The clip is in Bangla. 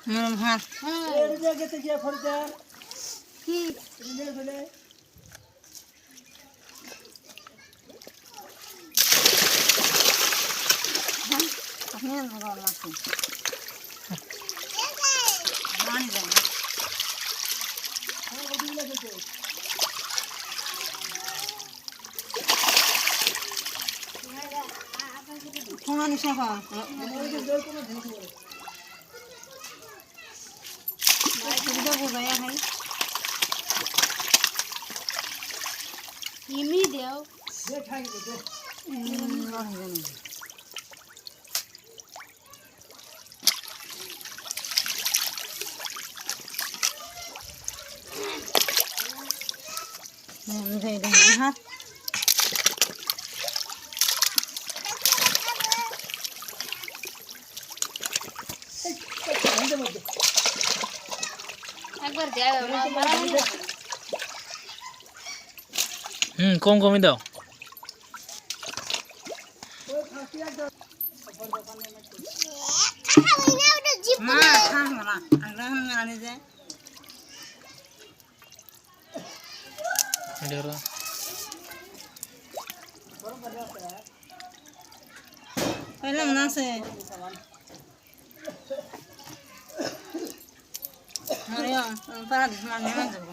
হ্যাঁ এর জায়গাতে গিয়ে ফরদার কি রিলে বলে আপনি বড় মাছ জানি জানি হ্যাঁ ওদিকে লাগছে ফোন নিশা পা ওদিকে জল কোনো ঢেকে পড়ে সুবিধা বোঝায় ভাই ইমি দেও দেখাই দে জানি হ্যাঁ একবার দেও মারা কম কমই দাও ওই ফাঁকি একদম মা খা মারা আগ্রহ আনি যায় এটা কইলাম না আছে আরে পারা দিস মানে না যাব